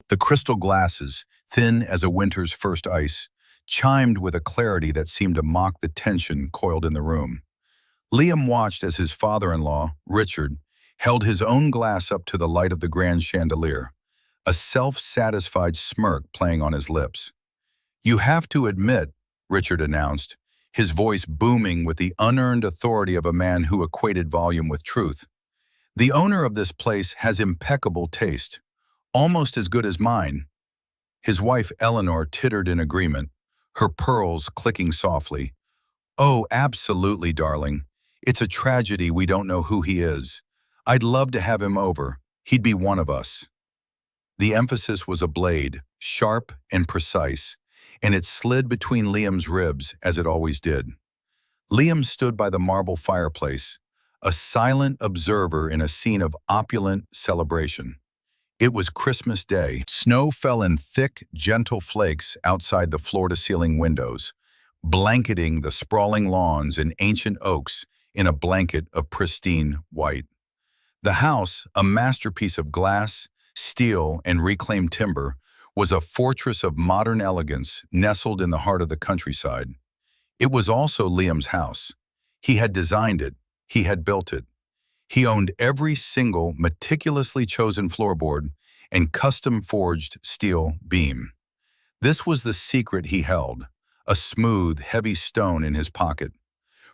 The crystal glasses, thin as a winter's first ice, chimed with a clarity that seemed to mock the tension coiled in the room. Liam watched as his father-in-law, Richard, held his own glass up to the light of the grand chandelier, a self-satisfied smirk playing on his lips. "You have to admit," Richard announced, his voice booming with the unearned authority of a man who equated volume with truth. "The owner of this place has impeccable taste, almost as good as mine." His wife Eleanor tittered in agreement, her pearls clicking softly. "Oh, absolutely, darling. It's a tragedy we don't know who he is. I'd love to have him over. He'd be one of us." The emphasis was a blade, sharp and precise, and it slid between Liam's ribs as it always did. Liam stood by the marble fireplace, a silent observer in a scene of opulent celebration. It was Christmas Day. Snow fell in thick, gentle flakes outside the floor-to-ceiling windows, blanketing the sprawling lawns and ancient oaks in a blanket of pristine white. The house, a masterpiece of glass, steel, and reclaimed timber, was a fortress of modern elegance nestled in the heart of the countryside. It was also Liam's house. He had designed it. He had built it. He owned every single meticulously chosen floorboard and custom-forged steel beam. This was the secret he held, a smooth, heavy stone in his pocket.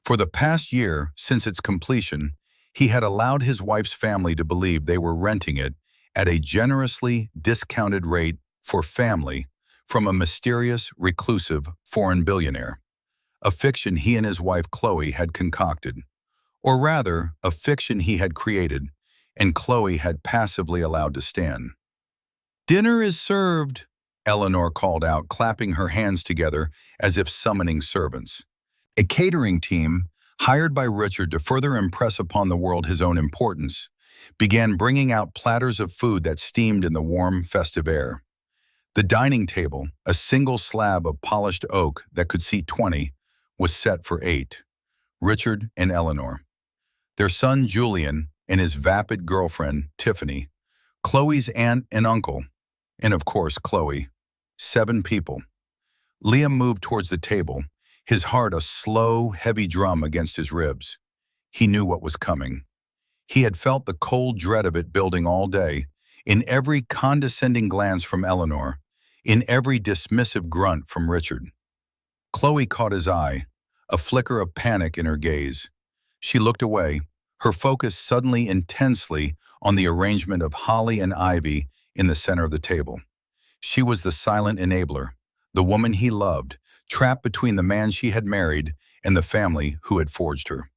For the past year, since its completion, he had allowed his wife's family to believe they were renting it at a generously discounted rate for family from a mysterious, reclusive foreign billionaire. A fiction he and his wife Chloe had concocted. Or rather, a fiction he had created, and Chloe had passively allowed to stand. "Dinner is served," Eleanor called out, clapping her hands together as if summoning servants. A catering team, hired by Richard to further impress upon the world his own importance, began bringing out platters of food that steamed in the warm, festive air. The dining table, a single slab of polished oak that could seat 20, was set for 8. Richard and Eleanor, their son Julian and his vapid girlfriend Tiffany, Chloe's aunt and uncle, and of course Chloe. 7 people. Liam moved towards the table, his heart a slow, heavy drum against his ribs. He knew what was coming. He had felt the cold dread of it building all day, in every condescending glance from Eleanor, in every dismissive grunt from Richard. Chloe caught his eye, a flicker of panic in her gaze. She looked away, her focus suddenly intensely on the arrangement of holly and ivy in the center of the table. She was the silent enabler, the woman he loved, trapped between the man she had married and the family who had forged her.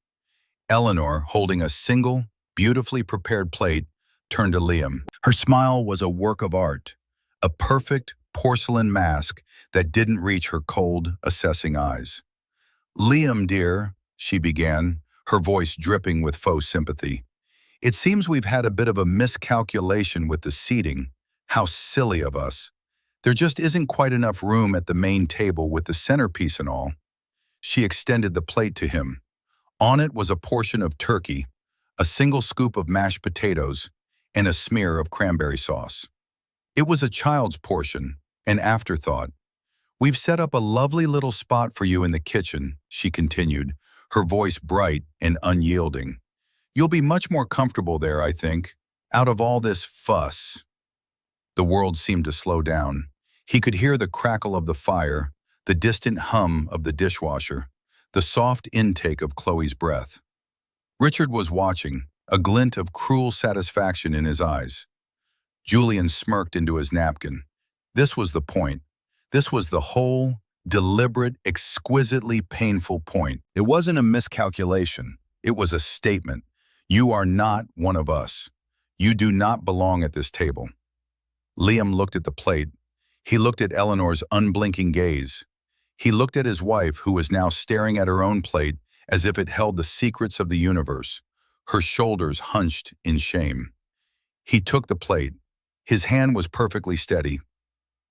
Eleanor, holding a single, beautifully prepared plate, turned to Liam. Her smile was a work of art, a perfect porcelain mask that didn't reach her cold, assessing eyes. "Liam, dear," she began, her voice dripping with faux sympathy. "It seems we've had a bit of a miscalculation with the seating. How silly of us. There just isn't quite enough room at the main table with the centerpiece and all." She extended the plate to him. On it was a portion of turkey, a single scoop of mashed potatoes, and a smear of cranberry sauce. It was a child's portion, an afterthought. "We've set up a lovely little spot for you in the kitchen," she continued, her voice bright and unyielding. "You'll be much more comfortable there, I think, out of all this fuss." The world seemed to slow down. He could hear the crackle of the fire, the distant hum of the dishwasher, the soft intake of Chloe's breath. Richard was watching, a glint of cruel satisfaction in his eyes. Julian smirked into his napkin. This was the point. This was the whole, deliberate, exquisitely painful point. It wasn't a miscalculation. It was a statement. You are not one of us. You do not belong at this table. Liam looked at the plate. He looked at Eleanor's unblinking gaze. He looked at his wife, who was now staring at her own plate as if it held the secrets of the universe, her shoulders hunched in shame. He took the plate. His hand was perfectly steady.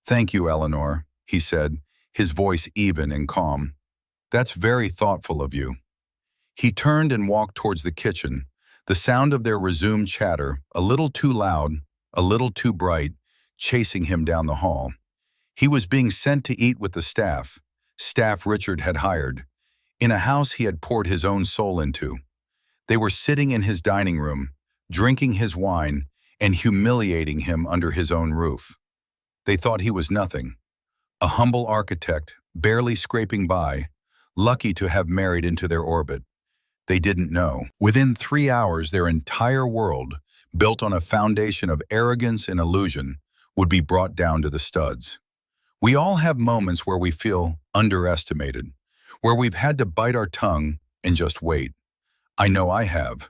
"Thank you, Eleanor," he said, his voice even and calm. "That's very thoughtful of you." He turned and walked towards the kitchen, the sound of their resumed chatter, a little too loud, a little too bright, chasing him down the hall. He was being sent to eat with the staff Richard had hired, in a house he had poured his own soul into. They were sitting in his dining room, drinking his wine, and humiliating him under his own roof. They thought he was nothing, a humble architect, barely scraping by, lucky to have married into their orbit. They didn't know. Within 3 hours, their entire world, built on a foundation of arrogance and illusion, would be brought down to the studs. We all have moments where we feel underestimated, where we've had to bite our tongue and just wait. I know I have.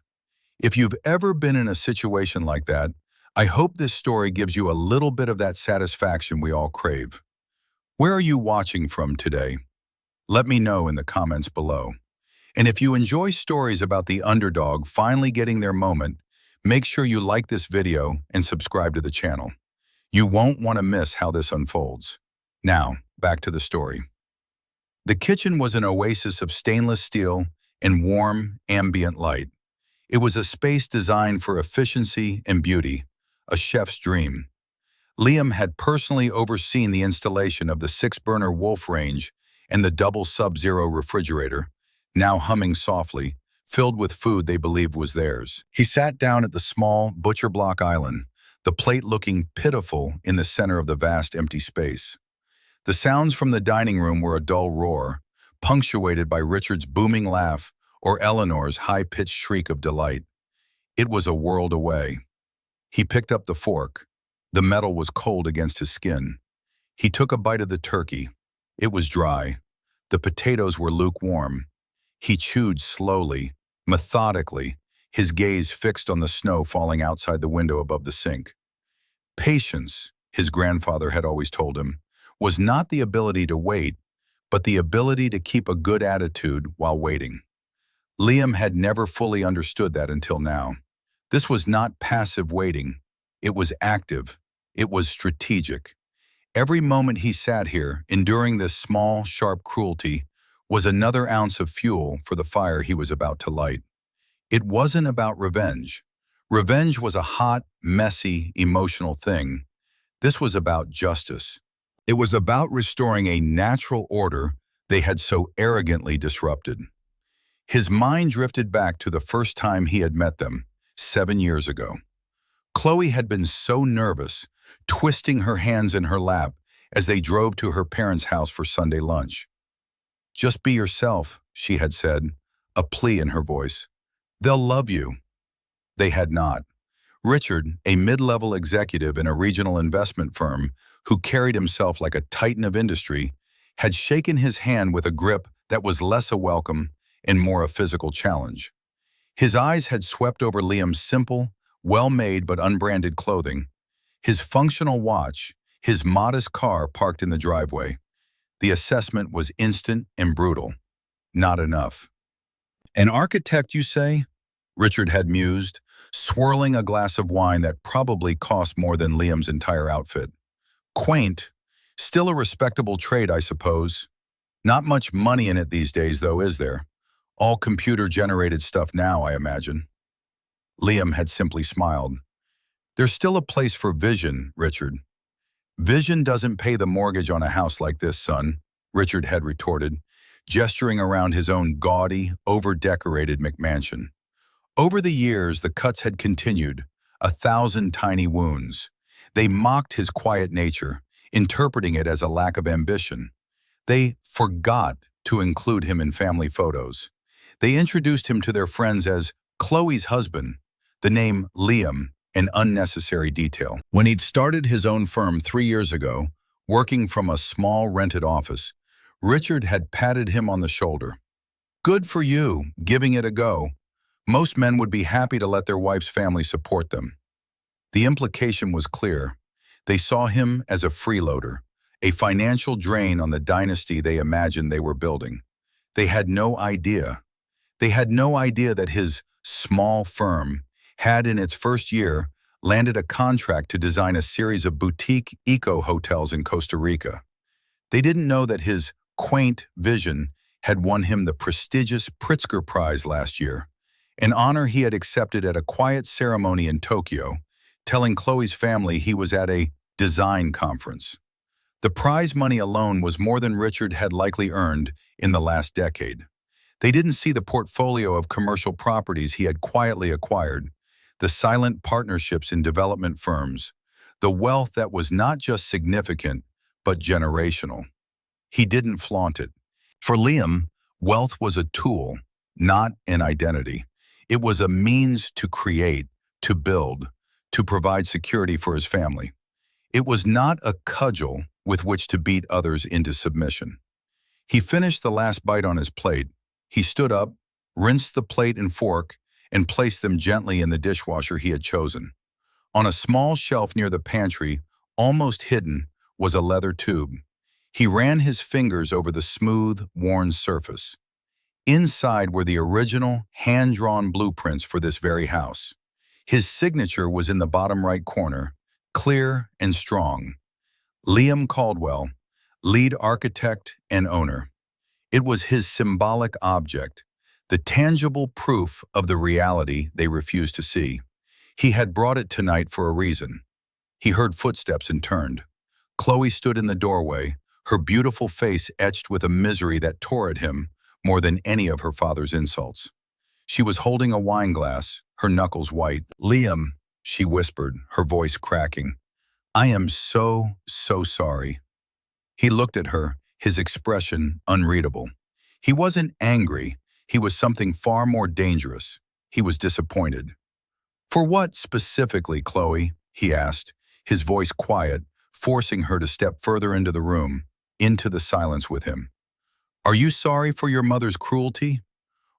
If you've ever been in a situation like that, I hope this story gives you a little bit of that satisfaction we all crave. Where are you watching from today? Let me know in the comments below. And if you enjoy stories about the underdog finally getting their moment, make sure you like this video and subscribe to the channel. You won't want to miss how this unfolds. Now, back to the story. The kitchen was an oasis of stainless steel and warm, ambient light. It was a space designed for efficiency and beauty, a chef's dream. Liam had personally overseen the installation of the 6-burner Wolf range and the double Sub-Zero refrigerator, now humming softly, filled with food they believed was theirs. He sat down at the small butcher block island, the plate looking pitiful in the center of the vast empty space. The sounds from the dining room were a dull roar, punctuated by Richard's booming laugh or Eleanor's high-pitched shriek of delight. It was a world away. He picked up the fork. The metal was cold against his skin. He took a bite of the turkey. It was dry. The potatoes were lukewarm. He chewed slowly, methodically, his gaze fixed on the snow falling outside the window above the sink. Patience, his grandfather had always told him, was not the ability to wait, but the ability to keep a good attitude while waiting. Liam had never fully understood that until now. This was not passive waiting. It was active. It was strategic. Every moment he sat here, enduring this small, sharp cruelty, was another ounce of fuel for the fire he was about to light. It wasn't about revenge. Revenge was a hot, messy, emotional thing. This was about justice. It was about restoring a natural order they had so arrogantly disrupted. His mind drifted back to the first time he had met them, 7 years ago. Chloe had been so nervous, twisting her hands in her lap as they drove to her parents' house for Sunday lunch. "Just be yourself," she had said, a plea in her voice. "They'll love you." They had not. Richard, a mid-level executive in a regional investment firm who carried himself like a titan of industry, had shaken his hand with a grip that was less a welcome and more a physical challenge. His eyes had swept over Liam's simple, well-made but unbranded clothing, his functional watch, his modest car parked in the driveway. The assessment was instant and brutal. Not enough. "An architect, you say?" Richard had mused, swirling a glass of wine that probably cost more than Liam's entire outfit. "Quaint. Still a respectable trade, I suppose. Not much money in it these days, though, is there? All computer-generated stuff now, I imagine." Liam had simply smiled. "There's still a place for vision, Richard." "Vision doesn't pay the mortgage on a house like this, son," Richard had retorted, gesturing around his own gaudy, over-decorated McMansion. Over the years, the cuts had continued, 1,000 tiny wounds. They mocked his quiet nature, interpreting it as a lack of ambition. They forgot to include him in family photos. They introduced him to their friends as Chloe's husband, the name Liam, an unnecessary detail. When he'd started his own firm 3 years ago, working from a small rented office, Richard had patted him on the shoulder. "Good for you, giving it a go. Most men would be happy to let their wife's family support them." The implication was clear. They saw him as a freeloader, a financial drain on the dynasty they imagined they were building. They had no idea. They had no idea that his small firm had in its first year landed a contract to design a series of boutique eco-hotels in Costa Rica. They didn't know that his quaint vision had won him the prestigious Pritzker Prize last year, an honor he had accepted at a quiet ceremony in Tokyo, telling Chloe's family he was at a design conference. The prize money alone was more than Richard had likely earned in the last decade. They didn't see the portfolio of commercial properties he had quietly acquired, the silent partnerships in development firms, the wealth that was not just significant, but generational. He didn't flaunt it. For Liam, wealth was a tool, not an identity. It was a means to create, to build, to provide security for his family. It was not a cudgel with which to beat others into submission. He finished the last bite on his plate. He stood up, rinsed the plate and fork, and placed them gently in the dishwasher he had chosen. On a small shelf near the pantry, almost hidden, was a leather tube. He ran his fingers over the smooth, worn surface. Inside were the original, hand-drawn blueprints for this very house. His signature was in the bottom right corner, clear and strong. Liam Caldwell, lead architect and owner. It was his symbolic object, the tangible proof of the reality they refused to see. He had brought it tonight for a reason. He heard footsteps and turned. Chloe stood in the doorway, her beautiful face etched with a misery that tore at him more than any of her father's insults. She was holding a wine glass, her knuckles white. "Liam," she whispered, her voice cracking. "I am so sorry." He looked at her, his expression unreadable. He wasn't angry. He was something far more dangerous. He was disappointed. "For what specifically, Chloe?" he asked, his voice quiet, forcing her to step further into the room, into the silence with him. "Are you sorry for your mother's cruelty?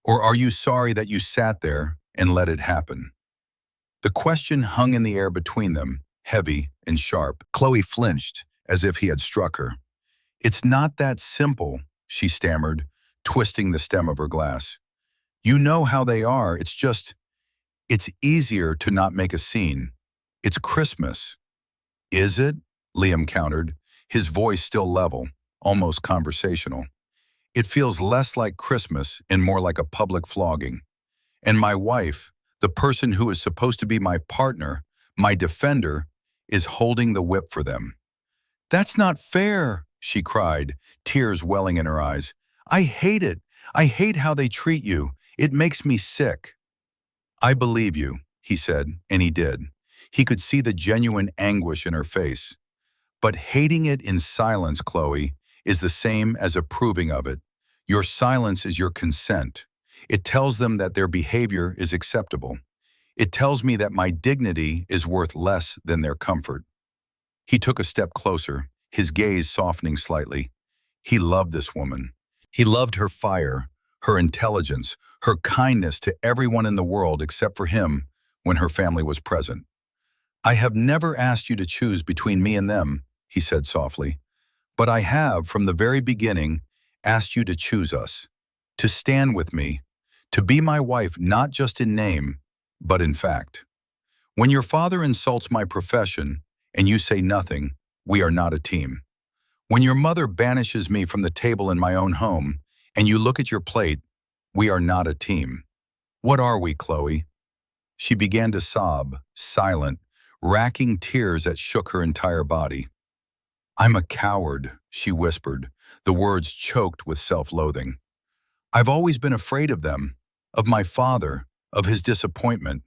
Or are you sorry that you sat there and let it happen?" The question hung in the air between them, heavy and sharp. Chloe flinched, as if he had struck her. "It's not that simple," she stammered, twisting the stem of her glass. "You know how they are. It's easier to not make a scene. It's Christmas." "Is it?" Liam countered, his voice still level, almost conversational. "It feels less like Christmas and more like a public flogging. And my wife, the person who is supposed to be my partner, my defender, is holding the whip for them." "That's not fair," she cried, tears welling in her eyes. "I hate it. I hate how they treat you. It makes me sick." "I believe you," he said, and he did. He could see the genuine anguish in her face. "But hating it in silence, Chloe, is the same as approving of it. Your silence is your consent. It tells them that their behavior is acceptable. It tells me that my dignity is worth less than their comfort." He took a step closer, his gaze softening slightly. He loved this woman. He loved her fire, her intelligence, her kindness to everyone in the world except for him when her family was present. "I have never asked you to choose between me and them," he said softly. "But I have, from the very beginning, asked you to choose us, to stand with me, to be my wife not just in name, but in fact. When your father insults my profession and you say nothing, we are not a team. When your mother banishes me from the table in my own home and you look at your plate, we are not a team. What are we, Chloe?" She began to sob, silent, racking tears that shook her entire body. "I'm a coward," she whispered, the words choked with self-loathing. "I've always been afraid of them, of my father, of his disappointment."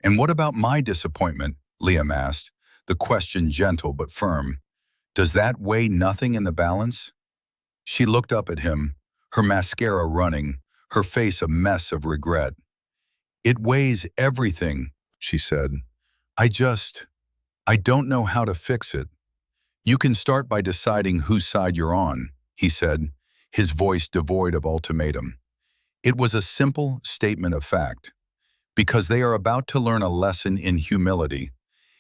"And what about my disappointment?" Liam asked, the question gentle but firm. "Does that weigh nothing in the balance?" She looked up at him, her mascara running, her face a mess of regret. "It weighs everything," she said. I don't know how to fix it." "You can start by deciding whose side you're on," he said, his voice devoid of ultimatum. It was a simple statement of fact. "Because they are about to learn a lesson in humility.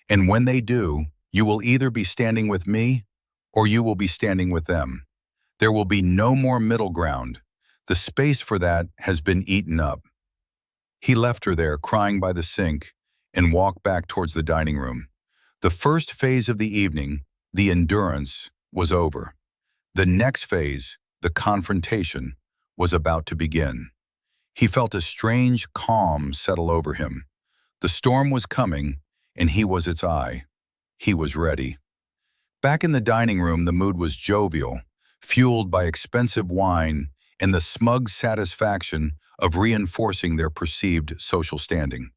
And when they do, you will either be standing with me or you will be standing with them. There will be no more middle ground. The space for that has been eaten up." He left her there, crying by the sink, and walked back towards the dining room. The first phase of the evening, the endurance, was over. The next phase, the confrontation, was about to begin. He felt a strange calm settle over him. The storm was coming, and he was its eye. He was ready. Back in the dining room, the mood was jovial, fueled by expensive wine and the smug satisfaction of reinforcing their perceived social standing.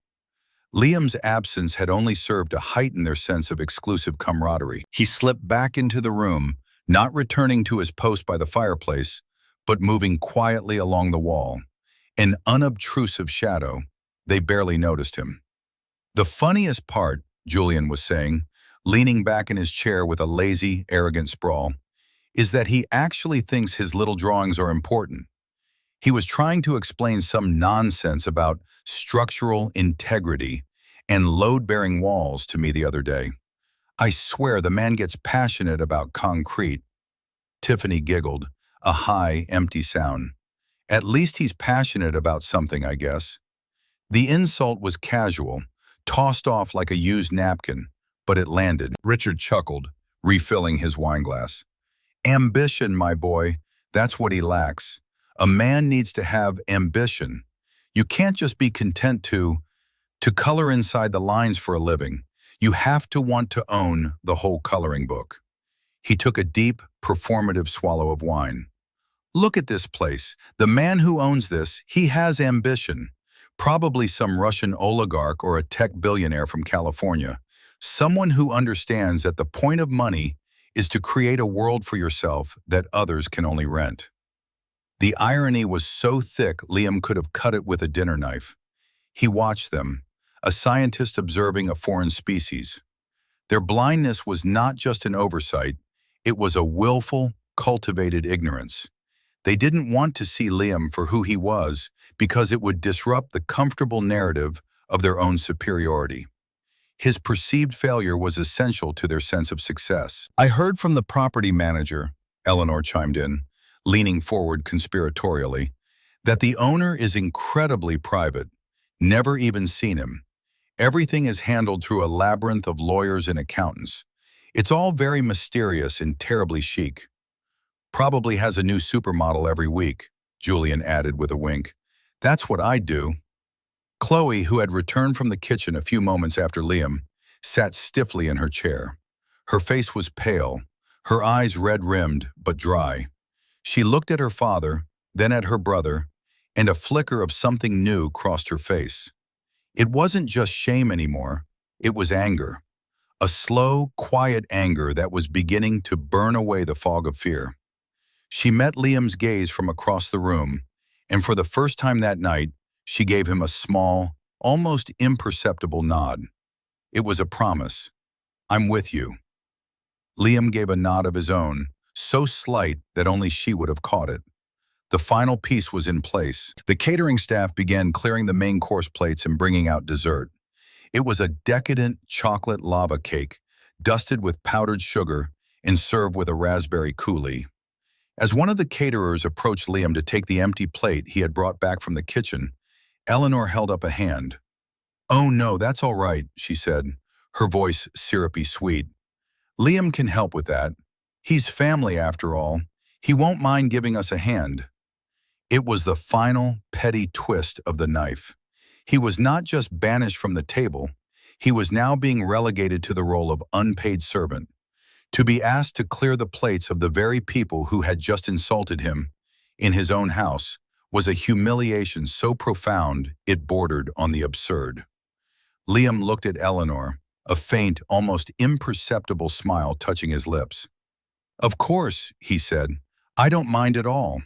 Liam's absence had only served to heighten their sense of exclusive camaraderie. He slipped back into the room, not returning to his post by the fireplace, but moving quietly along the wall. An unobtrusive shadow, they barely noticed him. The funniest part, Julian was saying, leaning back in his chair with a lazy, arrogant sprawl, is that he actually thinks his little drawings are important. He was trying to explain some nonsense about structural integrity and load-bearing walls to me the other day. I swear the man gets passionate about concrete. Tiffany giggled, a high, empty sound. At least he's passionate about something, I guess. The insult was casual, tossed off like a used napkin, but it landed. Richard chuckled, refilling his wineglass. Ambition, my boy, that's what he lacks. A man needs to have ambition. You can't just be content to color inside the lines for a living. You have to want to own the whole coloring book. He took a deep, performative swallow of wine. Look at this place. The man who owns this, he has ambition. Probably some Russian oligarch or a tech billionaire from California. Someone who understands that the point of money is to create a world for yourself that others can only rent. The irony was so thick Liam could have cut it with a dinner knife. He watched them, a scientist observing a foreign species. Their blindness was not just an oversight, it was a willful, cultivated ignorance. They didn't want to see Liam for who he was because it would disrupt the comfortable narrative of their own superiority. His perceived failure was essential to their sense of success. I heard from the property manager, Eleanor chimed in, leaning forward conspiratorially, that the owner is incredibly private, never even seen him. Everything is handled through a labyrinth of lawyers and accountants. It's all very mysterious and terribly chic. Probably has a new supermodel every week, Julian added with a wink. That's what I'd do. Chloe, who had returned from the kitchen a few moments after Liam, sat stiffly in her chair. Her face was pale, her eyes red-rimmed but dry. She looked at her father, then at her brother, and a flicker of something new crossed her face. It wasn't just shame anymore, it was anger. A slow, quiet anger that was beginning to burn away the fog of fear. She met Liam's gaze from across the room, and for the first time that night, she gave him a small, almost imperceptible nod. It was a promise. I'm with you. Liam gave a nod of his own, so slight that only she would have caught it. The final piece was in place. The catering staff began clearing the main course plates and bringing out dessert. It was a decadent chocolate lava cake, dusted with powdered sugar and served with a raspberry coulis. As one of the caterers approached Liam to take the empty plate he had brought back from the kitchen, Eleanor held up a hand. "Oh no, that's all right," she said, her voice syrupy sweet. "Liam can help with that. He's family after all. He won't mind giving us a hand." It was the final, petty twist of the knife. He was not just banished from the table, he was now being relegated to the role of unpaid servant. To be asked to clear the plates of the very people who had just insulted him in his own house was a humiliation so profound it bordered on the absurd. Liam looked at Eleanor, a faint, almost imperceptible smile touching his lips. "Of course," he said, "I don't mind at all."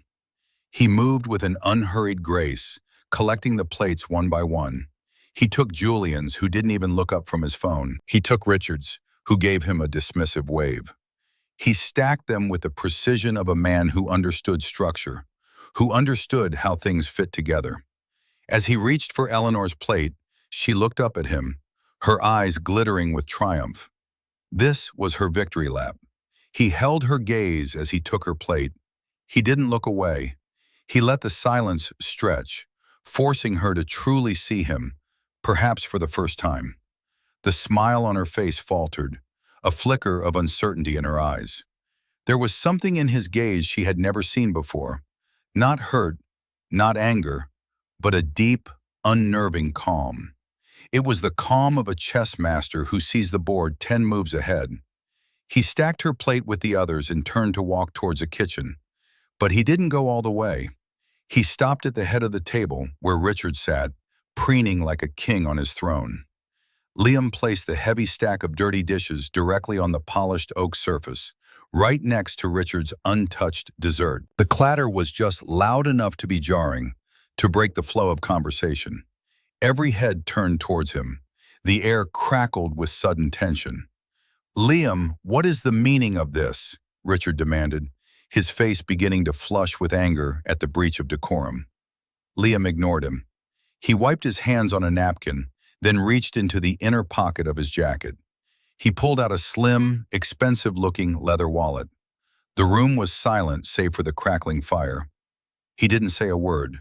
He moved with an unhurried grace, collecting the plates one by one. He took Julian's, who didn't even look up from his phone. He took Richard's, who gave him a dismissive wave. He stacked them with the precision of a man who understood structure, who understood how things fit together. As he reached for Eleanor's plate, she looked up at him, her eyes glittering with triumph. This was her victory lap. He held her gaze as he took her plate. He didn't look away. He let the silence stretch, forcing her to truly see him, perhaps for the first time. The smile on her face faltered, a flicker of uncertainty in her eyes. There was something in his gaze she had never seen before. Not hurt, not anger, but a deep, unnerving calm. It was the calm of a chess master who sees the board 10 moves ahead. He stacked her plate with the others and turned to walk towards a kitchen. But he didn't go all the way. He stopped at the head of the table where Richard sat, preening like a king on his throne. Liam placed the heavy stack of dirty dishes directly on the polished oak surface, right next to Richard's untouched dessert. The clatter was just loud enough to be jarring, to break the flow of conversation. Every head turned towards him. The air crackled with sudden tension. "Liam, what is the meaning of this?" Richard demanded, his face beginning to flush with anger at the breach of decorum. Liam ignored him. He wiped his hands on a napkin, then reached into the inner pocket of his jacket. He pulled out a slim, expensive-looking leather wallet. The room was silent save for the crackling fire. He didn't say a word.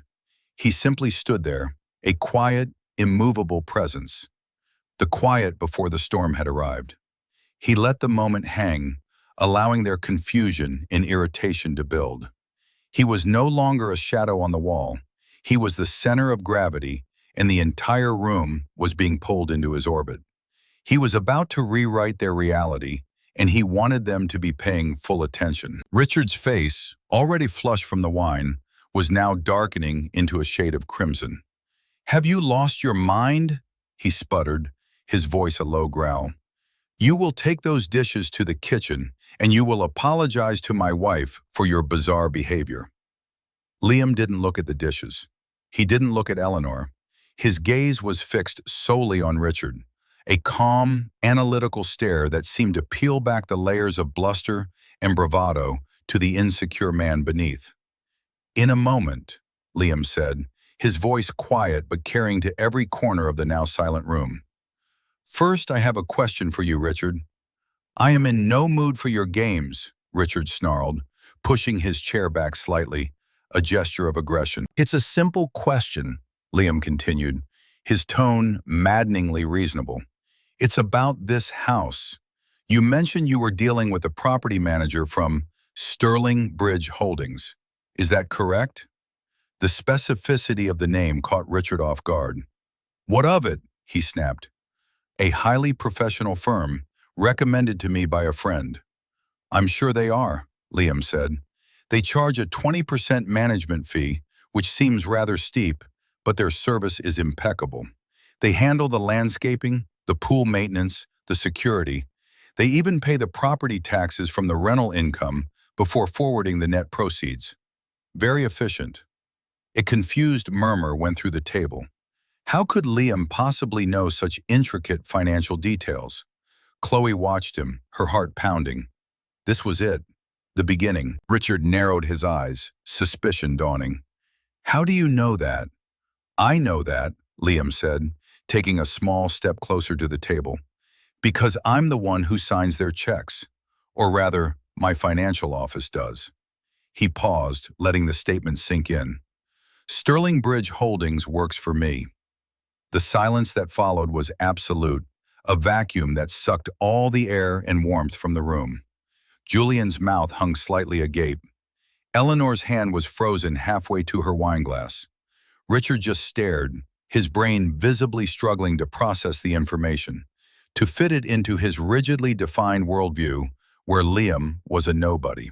He simply stood there, a quiet, immovable presence. The quiet before the storm had arrived. He let the moment hang, allowing their confusion and irritation to build. He was no longer a shadow on the wall. He was the center of gravity, and the entire room was being pulled into his orbit. He was about to rewrite their reality, and he wanted them to be paying full attention. Richard's face, already flushed from the wine, was now darkening into a shade of crimson. "Have you lost your mind?" he sputtered, his voice a low growl. "You will take those dishes to the kitchen, and you will apologize to my wife for your bizarre behavior." Liam didn't look at the dishes. He didn't look at Eleanor. His gaze was fixed solely on Richard, a calm, analytical stare that seemed to peel back the layers of bluster and bravado to the insecure man beneath. "In a moment," Liam said, his voice quiet but carrying to every corner of the now silent room. "First, I have a question for you, Richard." "I am in no mood for your games," Richard snarled, pushing his chair back slightly, a gesture of aggression. "It's a simple question," Liam continued, his tone maddeningly reasonable. "It's about this house. You mentioned you were dealing with a property manager from Sterling Bridge Holdings. Is that correct?" The specificity of the name caught Richard off guard. "What of it?" he snapped. "A highly professional firm, recommended to me by a friend." "I'm sure they are," Liam said. "They charge a 20% management fee, which seems rather steep, but their service is impeccable. They handle the landscaping, the pool maintenance, the security. They even pay the property taxes from the rental income before forwarding the net proceeds. Very efficient." A confused murmur went through the table. How could Liam possibly know such intricate financial details? Chloe watched him, her heart pounding. This was it, the beginning. Richard narrowed his eyes, suspicion dawning. "How do you know that?" "I know that," Liam said, taking a small step closer to the table. "Because I'm the one who signs their checks. Or rather, my financial office does." He paused, letting the statement sink in. "Sterling Bridge Holdings works for me." The silence that followed was absolute, a vacuum that sucked all the air and warmth from the room. Julian's mouth hung slightly agape. Eleanor's hand was frozen halfway to her wineglass. Richard just stared, his brain visibly struggling to process the information, to fit it into his rigidly defined worldview where Liam was a nobody.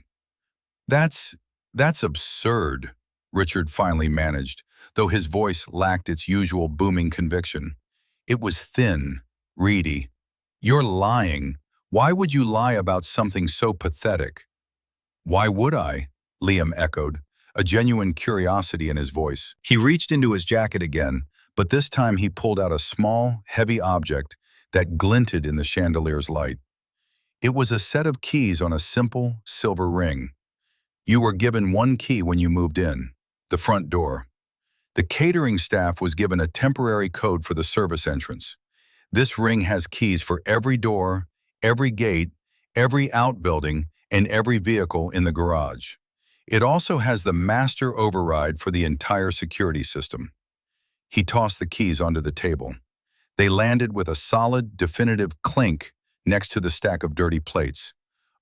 That's absurd," Richard finally managed, though his voice lacked its usual booming conviction. It was thin, reedy. "You're lying. Why would you lie about something so pathetic?" "Why would I?" Liam echoed, a genuine curiosity in his voice. He reached into his jacket again, but this time he pulled out a small, heavy object that glinted in the chandelier's light. It was a set of keys on a simple, silver ring. "You were given one key when you moved in, the front door. The catering staff was given a temporary code for the service entrance. This ring has keys for every door, every gate, every outbuilding, and every vehicle in the garage. It also has the master override for the entire security system." He tossed the keys onto the table. They landed with a solid, definitive clink next to the stack of dirty plates,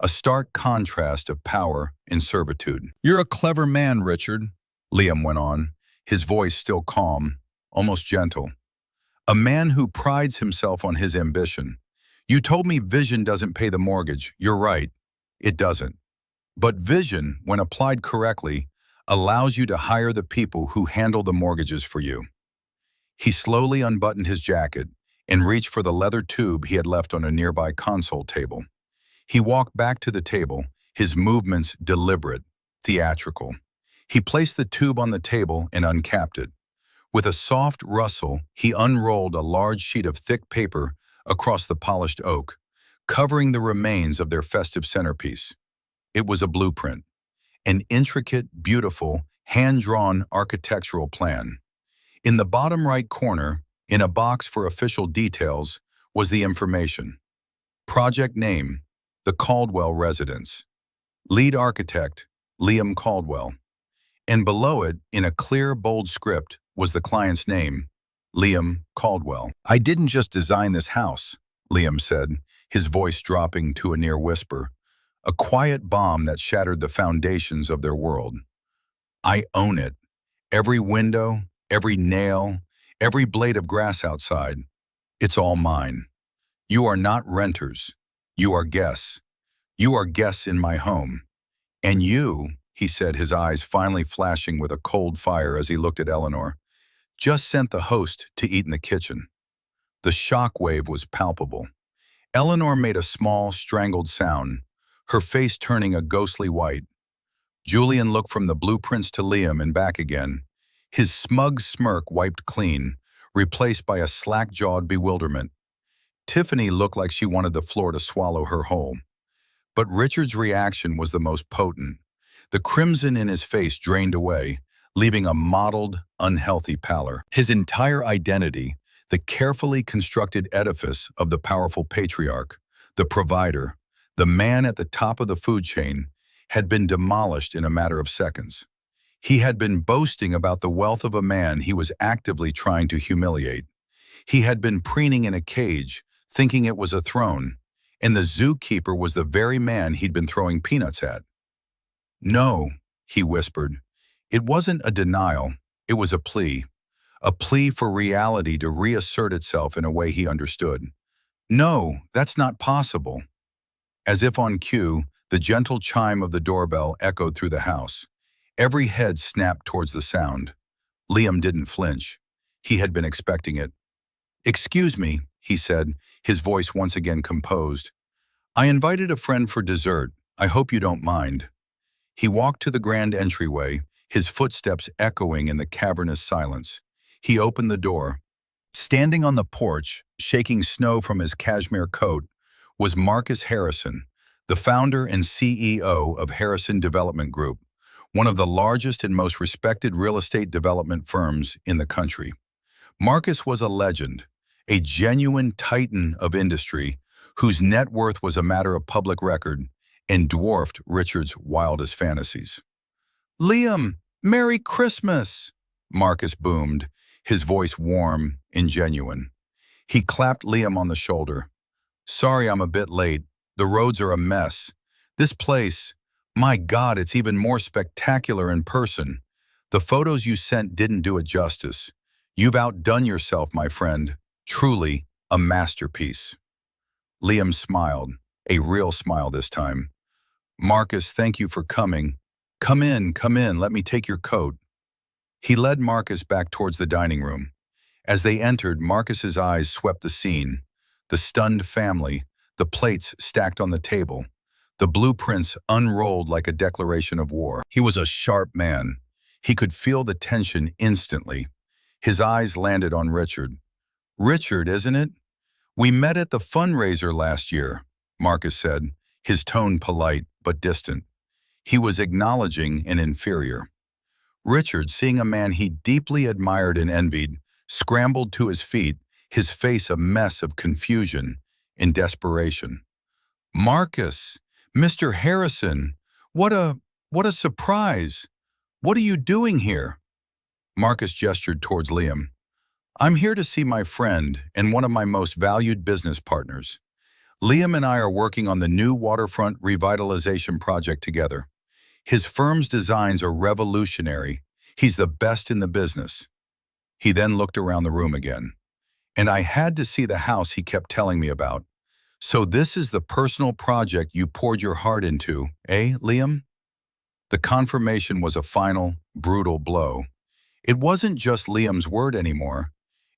a stark contrast of power and servitude. "You're a clever man, Richard," Liam went on, his voice still calm, almost gentle. "A man who prides himself on his ambition. You told me vision doesn't pay the mortgage. You're right. It doesn't. But vision, when applied correctly, allows you to hire the people who handle the mortgages for you. He slowly unbuttoned his jacket and reached for the leather tube he had left on a nearby console table. He walked back to the table, his movements deliberate, theatrical. He placed the tube on the table and uncapped it. With a soft rustle, he unrolled a large sheet of thick paper across the polished oak, covering the remains of their festive centerpiece. It was a blueprint, an intricate, beautiful, hand-drawn architectural plan. In the bottom right corner, in a box for official details, was the information. Project name, the Caldwell Residence. Lead architect, Liam Caldwell. And below it, in a clear, bold script, was the client's name, Liam Caldwell. "I didn't just design this house," Liam said, his voice dropping to a near whisper, a quiet bomb that shattered the foundations of their world. "I own it. Every window, every nail, every blade of grass outside. It's all mine. You are not renters. You are guests. You are guests in my home. And you," he said, his eyes finally flashing with a cold fire as he looked at Eleanor, "just sent the host to eat in the kitchen." The shock wave was palpable. Eleanor made a small, strangled sound, her face turning a ghostly white. Julian looked from the blueprints to Liam and back again, his smug smirk wiped clean, replaced by a slack-jawed bewilderment. Tiffany looked like she wanted the floor to swallow her whole. But Richard's reaction was the most potent. The crimson in his face drained away, leaving a mottled, unhealthy pallor. His entire identity, the carefully constructed edifice of the powerful patriarch, the provider, the man at the top of the food chain, had been demolished in a matter of seconds. He had been boasting about the wealth of a man he was actively trying to humiliate. He had been preening in a cage, thinking it was a throne, and the zookeeper was the very man he'd been throwing peanuts at. "No," he whispered. It wasn't a denial, it was a plea for reality to reassert itself in a way he understood. "No, that's not possible." As if on cue, the gentle chime of the doorbell echoed through the house. Every head snapped towards the sound. Liam didn't flinch. He had been expecting it. "Excuse me," he said, his voice once again composed. "I invited a friend for dessert. I hope you don't mind." He walked to the grand entryway, his footsteps echoing in the cavernous silence. He opened the door. Standing on the porch, shaking snow from his cashmere coat, was Marcus Harrison, the founder and CEO of Harrison Development Group, one of the largest and most respected real estate development firms in the country. Marcus was a legend, a genuine titan of industry whose net worth was a matter of public record and dwarfed Richard's wildest fantasies. "Liam, Merry Christmas!" Marcus boomed, his voice warm and genuine. He clapped Liam on the shoulder. "Sorry I'm a bit late. The roads are a mess. This place, my God, it's even more spectacular in person. The photos you sent didn't do it justice. You've outdone yourself, my friend. Truly a masterpiece." Liam smiled, a real smile this time. "Marcus, thank you for coming. Come in, let me take your coat." He led Marcus back towards the dining room. As they entered, Marcus's eyes swept the scene. The stunned family, the plates stacked on the table, the blueprints unrolled like a declaration of war. He was a sharp man. He could feel the tension instantly. His eyes landed on Richard. "Richard, isn't it? We met at the fundraiser last year," Marcus said, his tone polite but distant. He was acknowledging an inferior. Richard, seeing a man he deeply admired and envied, scrambled to his feet, his face a mess of confusion and desperation. "Marcus, Mr. Harrison, what a surprise! What are you doing here?" Marcus gestured towards Liam. "I'm here to see my friend and one of my most valued business partners. Liam and I are working on the new waterfront revitalization project together. His firm's designs are revolutionary. He's the best in the business." He then looked around the room again. "And I had to see the house he kept telling me about. So this is the personal project you poured your heart into, eh, Liam? The confirmation was a final, brutal blow. It wasn't just Liam's word anymore.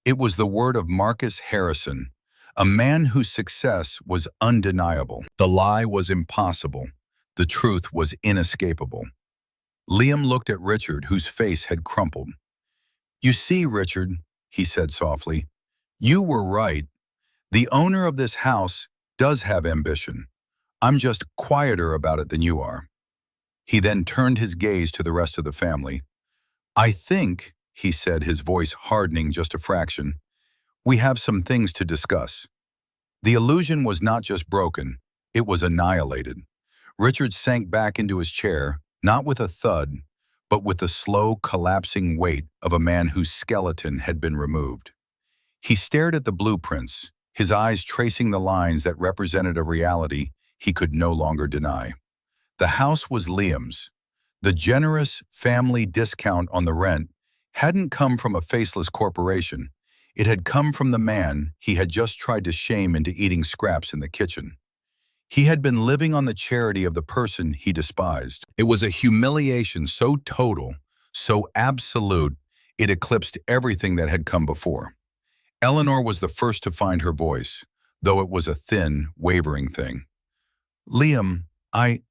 It was the word of Marcus Harrison, a man whose success was undeniable. The lie was impossible. The truth was inescapable. Liam looked at Richard, whose face had crumpled. "You see, Richard," he said softly, "you were right. The owner of this house does have ambition. I'm just quieter about it than you are." He then turned his gaze to the rest of the family. "I think," he said, his voice hardening just a fraction, "we have some things to discuss." The illusion was not just broken, it was annihilated. Richard sank back into his chair, not with a thud, but with the slow, collapsing weight of a man whose skeleton had been removed. He stared at the blueprints, his eyes tracing the lines that represented a reality he could no longer deny. The house was Liam's. The generous family discount on the rent hadn't come from a faceless corporation. It had come from the man he had just tried to shame into eating scraps in the kitchen. He had been living on the charity of the person he despised. It was a humiliation so total, so absolute, it eclipsed everything that had come before. Eleanor was the first to find her voice, though it was a thin, wavering thing. "Liam, I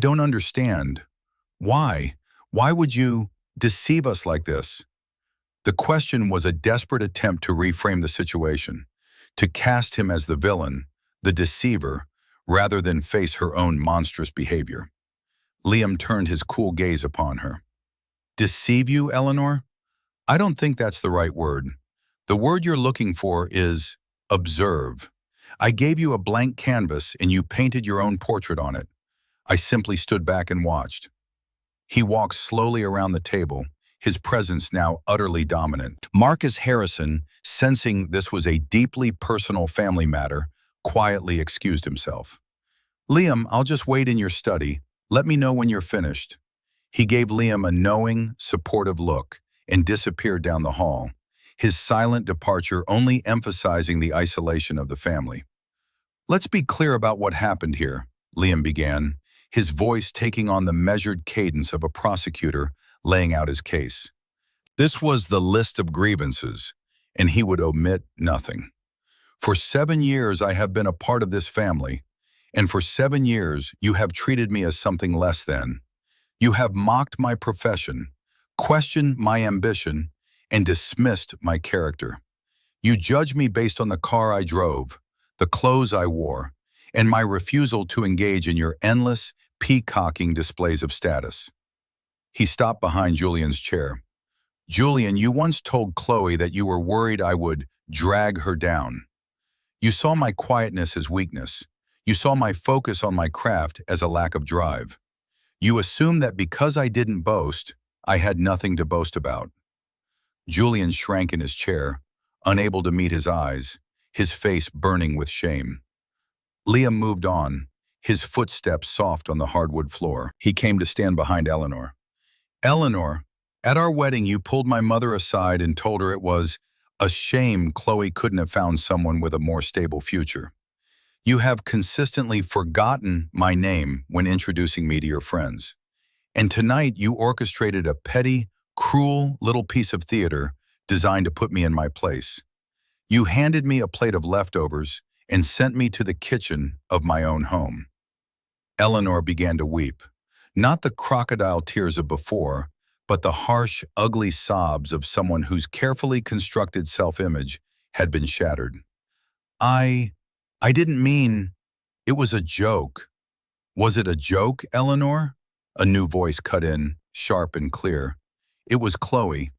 don't understand. Why? Why would you deceive us like this?" The question was a desperate attempt to reframe the situation, to cast him as the villain, the deceiver, rather than face her own monstrous behavior. Liam turned his cool gaze upon her. "Deceive you, Eleanor? I don't think that's the right word. The word you're looking for is observe. I gave you a blank canvas and you painted your own portrait on it. I simply stood back and watched." He walked slowly around the table, his presence now utterly dominant. Marcus Harrison, sensing this was a deeply personal family matter, quietly excused himself. "Liam, I'll just wait in your study. Let me know when you're finished." He gave Liam a knowing, supportive look and disappeared down the hall, his silent departure only emphasizing the isolation of the family. "Let's be clear about what happened here," Liam began, his voice taking on the measured cadence of a prosecutor laying out his case. This was the list of grievances, and he would omit nothing. "For 7 years I have been a part of this family, and for 7 years you have treated me as something less than. You have mocked my profession, questioned my ambition, and dismissed my character. You judge me based on the car I drove, the clothes I wore, and my refusal to engage in your endless, peacocking displays of status." He stopped behind Julian's chair. "Julian, you once told Chloe that you were worried I would drag her down. You saw my quietness as weakness. You saw my focus on my craft as a lack of drive. You assumed that because I didn't boast, I had nothing to boast about." Julian shrank in his chair, unable to meet his eyes, his face burning with shame. Liam moved on, his footsteps soft on the hardwood floor. He came to stand behind Eleanor. "Eleanor, at our wedding you pulled my mother aside and told her it was a shame Chloe couldn't have found someone with a more stable future. You have consistently forgotten my name when introducing me to your friends. And tonight you orchestrated a petty, cruel little piece of theater designed to put me in my place. You handed me a plate of leftovers and sent me to the kitchen of my own home." Eleanor began to weep, not the crocodile tears of before, but the harsh, ugly sobs of someone whose carefully constructed self-image had been shattered. I didn't mean, it was a joke." "Was it a joke, Eleanor?" A new voice cut in, sharp and clear. It was Chloe.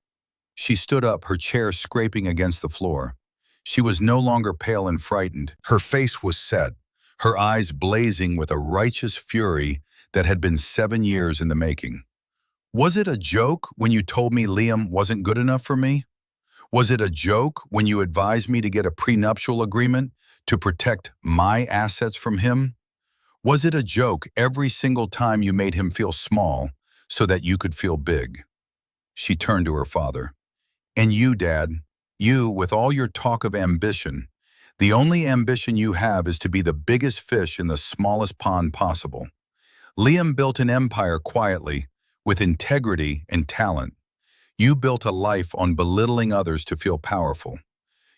She stood up, her chair scraping against the floor. She was no longer pale and frightened. Her face was set, her eyes blazing with a righteous fury that had been 7 years in the making. "Was it a joke when you told me Liam wasn't good enough for me? Was it a joke when you advised me to get a prenuptial agreement to protect my assets from him? Was it a joke every single time you made him feel small so that you could feel big?" She turned to her father. "And you, Dad, you, with all your talk of ambition, The only ambition you have is to be the biggest fish in the smallest pond possible. Liam built an empire quietly, with integrity and talent. You built a life on belittling others to feel powerful.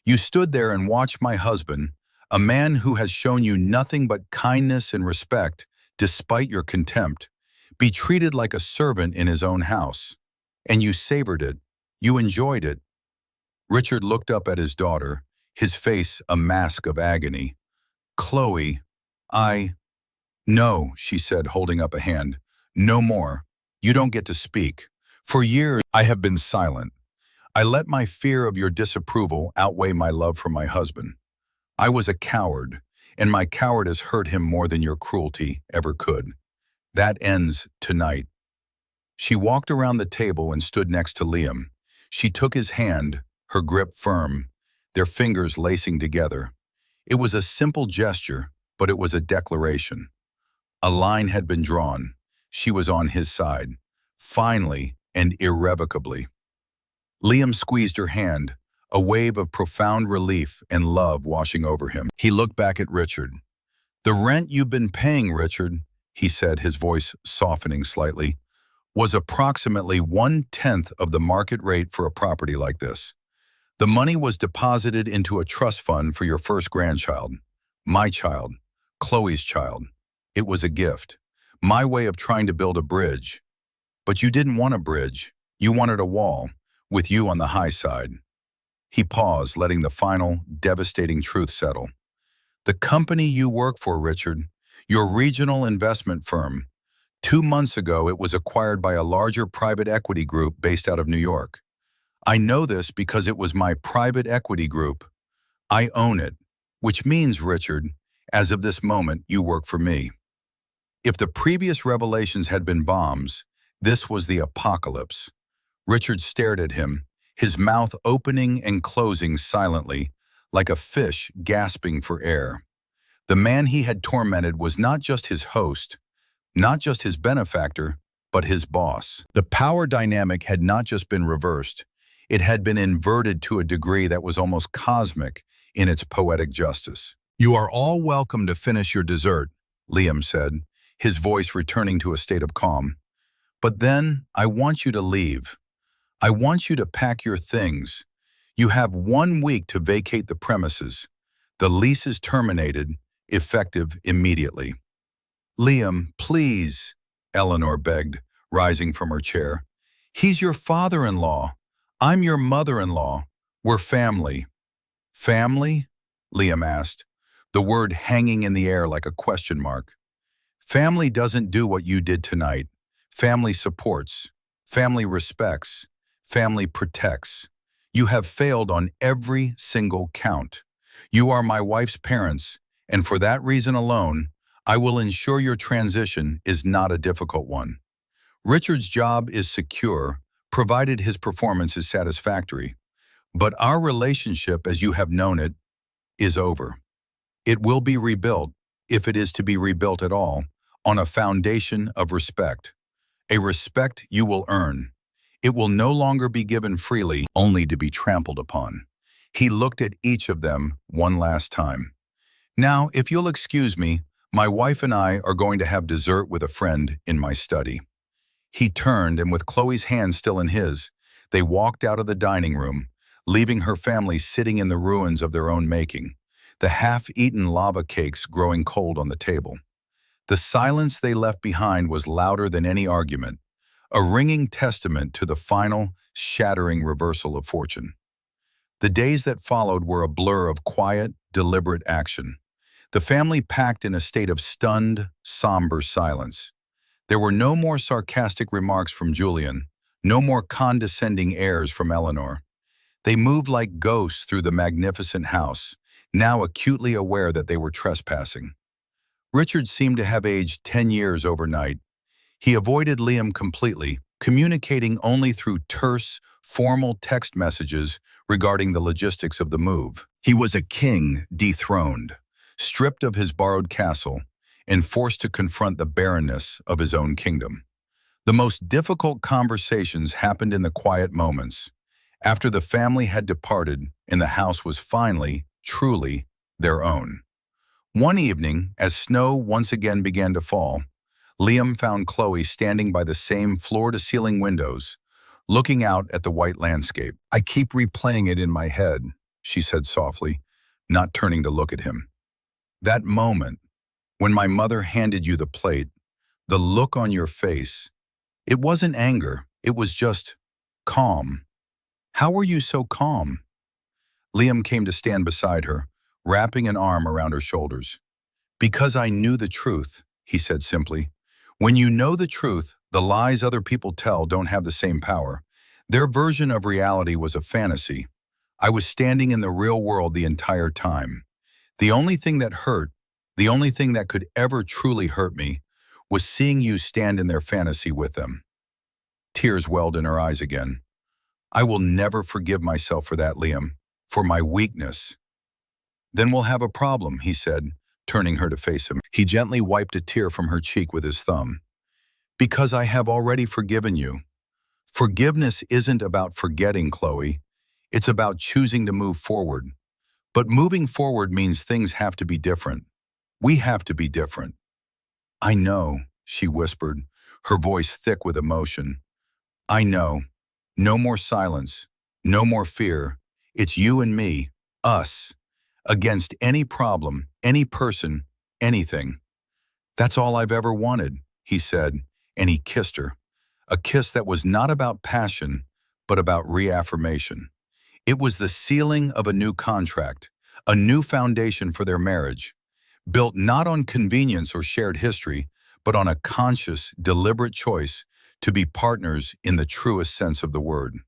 You stood there and watched my husband, a man who has shown you nothing but kindness and respect despite your contempt, be treated like a servant in his own house. And you savored it. You enjoyed it. Richard looked up at his daughter, his face a mask of agony. Chloe, No, she said, holding up a hand. No more. You don't get to speak. For years, I have been silent. I let my fear of your disapproval outweigh my love for my husband. I was a coward, and my cowardice hurt him more than your cruelty ever could. That ends tonight. She walked around the table and stood next to Liam. She took his hand, her grip firm, their fingers lacing together. It was a simple gesture, but it was a declaration. A line had been drawn. She was on his side, finally and irrevocably. Liam squeezed her hand, a wave of profound relief and love washing over him. He looked back at Richard. The rent you've been paying, Richard, he said, his voice softening slightly, was approximately 1/10 of the market rate for a property like this. The money was deposited into a trust fund for your first grandchild, my child, Chloe's child. It was a gift, my way of trying to build a bridge. But you didn't want a bridge. You wanted a wall, with you on the high side. He paused, letting the final, devastating truth settle. The company you work for, Richard, your regional investment firm, 2 months ago it was acquired by a larger private equity group based out of New York. I know this because it was my private equity group. I own it, which means, Richard, as of this moment, you work for me. If the previous revelations had been bombs, this was the apocalypse. Richard stared at him, his mouth opening and closing silently, like a fish gasping for air. The man he had tormented was not just his host, not just his benefactor, but his boss. The power dynamic had not just been reversed, it had been inverted to a degree that was almost cosmic in its poetic justice. You are all welcome to finish your dessert, Liam said, his voice returning to a state of calm. But then I want you to leave. I want you to pack your things. You have 1 week to vacate the premises. The lease is terminated, effective immediately. Liam, please, Eleanor begged, rising from her chair. He's your father-in-law. I'm your mother-in-law. We're family. Family? Liam asked, the word hanging in the air like a question mark. Family doesn't do what you did tonight. Family supports. Family respects. Family protects. You have failed on every single count. You are my wife's parents, and for that reason alone, I will ensure your transition is not a difficult one. Richard's job is secure, provided his performance is satisfactory. But our relationship, as you have known it, is over. It will be rebuilt, if it is to be rebuilt at all, on a foundation of respect. A respect you will earn. It will no longer be given freely, only to be trampled upon. He looked at each of them one last time. Now, if you'll excuse me, my wife and I are going to have dessert with a friend in my study. He turned, and with Chloe's hand still in his, they walked out of the dining room, leaving her family sitting in the ruins of their own making, the half-eaten lava cakes growing cold on the table. The silence they left behind was louder than any argument, a ringing testament to the final, shattering reversal of fortune. The days that followed were a blur of quiet, deliberate action. The family packed in a state of stunned, somber silence. There were no more sarcastic remarks from Julian, no more condescending airs from Eleanor. They moved like ghosts through the magnificent house, now acutely aware that they were trespassing. Richard seemed to have aged 10 years overnight. He avoided Liam completely, communicating only through terse, formal text messages regarding the logistics of the move. He was a king dethroned, stripped of his borrowed castle, and forced to confront the barrenness of his own kingdom. The most difficult conversations happened in the quiet moments, after the family had departed and the house was finally, truly, their own. One evening, as snow once again began to fall, Liam found Chloe standing by the same floor-to-ceiling windows, looking out at the white landscape. "I keep replaying it in my head," she said softly, not turning to look at him. "That moment, when my mother handed you the plate, the look on your face, it wasn't anger, it was just calm. How were you so calm?" Liam came to stand beside her, wrapping an arm around her shoulders. "Because I knew the truth," he said simply. "When you know the truth, the lies other people tell don't have the same power. Their version of reality was a fantasy. I was standing in the real world the entire time. The only thing that hurt, the only thing that could ever truly hurt me, was seeing you stand in their fantasy with them." Tears welled in her eyes again. "I will never forgive myself for that, Liam, for my weakness." "Then we'll have a problem," he said, turning her to face him. He gently wiped a tear from her cheek with his thumb. "Because I have already forgiven you. Forgiveness isn't about forgetting, Chloe. It's about choosing to move forward. But moving forward means things have to be different. We have to be different." "I know," she whispered, her voice thick with emotion. "I know. No more silence. No more fear. It's you and me, us, against any problem, any person, anything. That's all I've ever wanted," he said, and he kissed her. A kiss that was not about passion, but about reaffirmation. It was the sealing of a new contract, a new foundation for their marriage, built not on convenience or shared history, but on a conscious, deliberate choice to be partners in the truest sense of the word.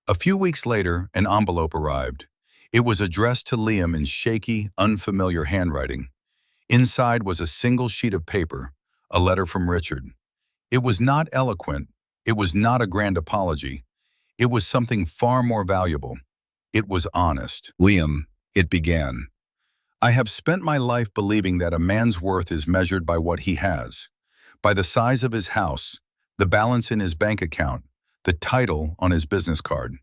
A few weeks later, an envelope arrived. It was addressed to Liam in shaky, unfamiliar handwriting. Inside was a single sheet of paper, a letter from Richard. It was not eloquent. It was not a grand apology. It was something far more valuable. It was honest. "Liam," it began, "I have spent my life believing that a man's worth is measured by what he has, by the size of his house, the balance in his bank account, the title on his business card.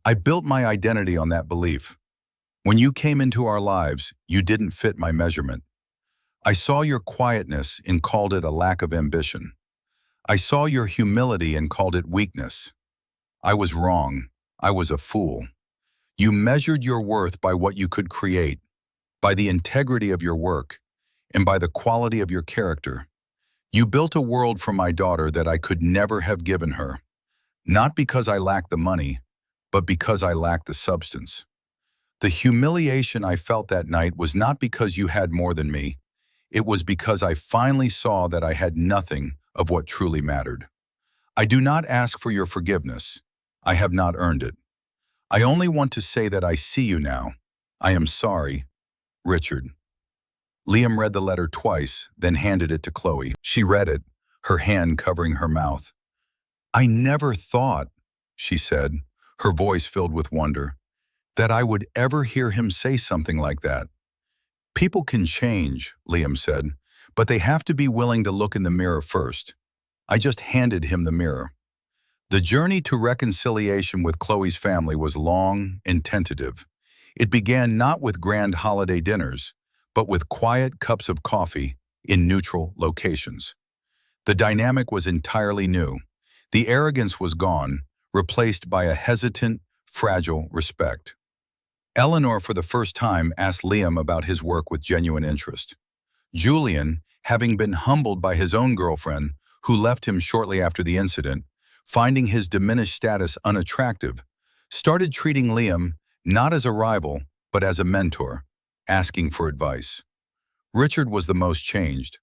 I built my identity on that belief. When you came into our lives, you didn't fit my measurement. I saw your quietness and called it a lack of ambition. I saw your humility and called it weakness. I was wrong. I was a fool. You measured your worth by what you could create, by the integrity of your work, and by the quality of your character. You built a world for my daughter that I could never have given her, not because I lacked the money, but because I lacked the substance. The humiliation I felt that night was not because you had more than me. It was because I finally saw that I had nothing of what truly mattered. I do not ask for your forgiveness. I have not earned it. I only want to say that I see you now. I am sorry, Richard." Liam read the letter twice, then handed it to Chloe. She read it, her hand covering her mouth. "I never thought," she said, her voice filled with wonder, "that I would ever hear him say something like that." "People can change," Liam said, "but they have to be willing to look in the mirror first." I just handed him the mirror. The journey to reconciliation with Chloe's family was long and tentative. It began not with grand holiday dinners, but with quiet cups of coffee in neutral locations. The dynamic was entirely new. The arrogance was gone, replaced by a hesitant, fragile respect. Eleanor, for the first time, asked Liam about his work with genuine interest. Julian, having been humbled by his own girlfriend, who left him shortly after the incident, finding his diminished status unattractive, started treating Liam not as a rival, but as a mentor, asking for advice. Richard was the most changed.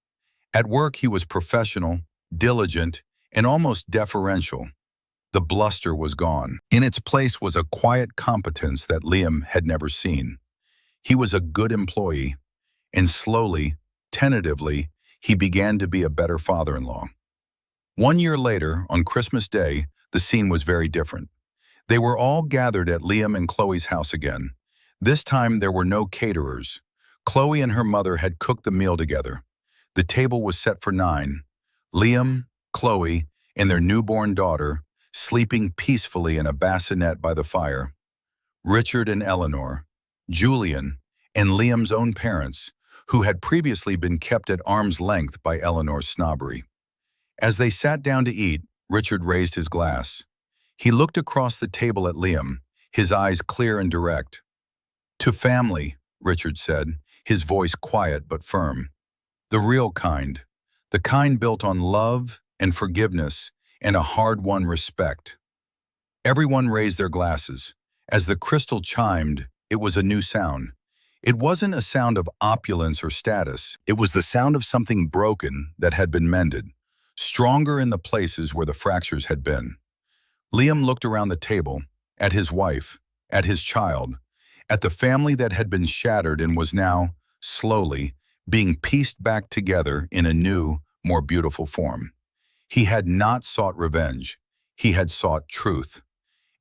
At work, he was professional, diligent, and almost deferential. The bluster was gone. In its place was a quiet competence that Liam had never seen. He was a good employee, and slowly, tentatively, he began to be a better father-in-law. 1 year later, on Christmas Day, the scene was very different. They were all gathered at Liam and Chloe's house again. This time there were no caterers. Chloe and her mother had cooked the meal together. The table was set for 9. Liam, Chloe, and their newborn daughter, sleeping peacefully in a bassinet by the fire. Richard and Eleanor, Julian, and Liam's own parents, who had previously been kept at arm's length by Eleanor's snobbery. As they sat down to eat, Richard raised his glass. He looked across the table at Liam, his eyes clear and direct. "To family," Richard said, his voice quiet but firm. "The real kind. The kind built on love and forgiveness and a hard-won respect." Everyone raised their glasses. As the crystal chimed, it was a new sound. It wasn't a sound of opulence or status. It was the sound of something broken that had been mended, stronger in the places where the fractures had been. Liam looked around the table, at his wife, at his child, at the family that had been shattered and was now, slowly, being pieced back together in a new, more beautiful form. He had not sought revenge. He had sought truth.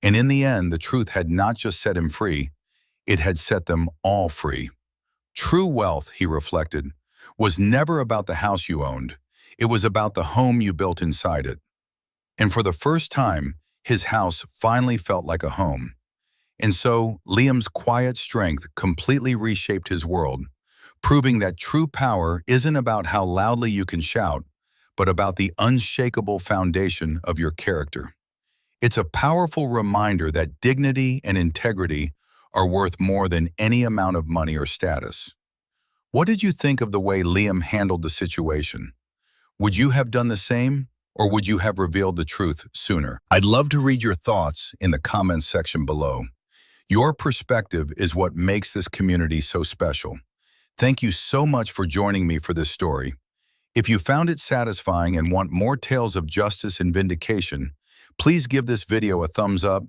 And in the end, the truth had not just set him free, it had set them all free. True wealth, he reflected, was never about the house you owned. It was about the home you built inside it. And for the first time, his house finally felt like a home. And so, Liam's quiet strength completely reshaped his world, proving that true power isn't about how loudly you can shout, but about the unshakable foundation of your character. It's a powerful reminder that dignity and integrity are worth more than any amount of money or status. What did you think of the way Liam handled the situation? Would you have done the same, or would you have revealed the truth sooner? I'd love to read your thoughts in the comments section below. Your perspective is what makes this community so special. Thank you so much for joining me for this story. If you found it satisfying and want more tales of justice and vindication, please give this video a thumbs up,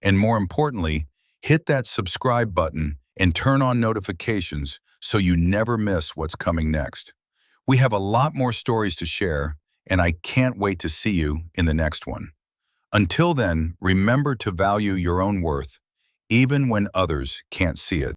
and more importantly, hit that subscribe button and turn on notifications so you never miss what's coming next. We have a lot more stories to share, and I can't wait to see you in the next one. Until then, remember to value your own worth, even when others can't see it.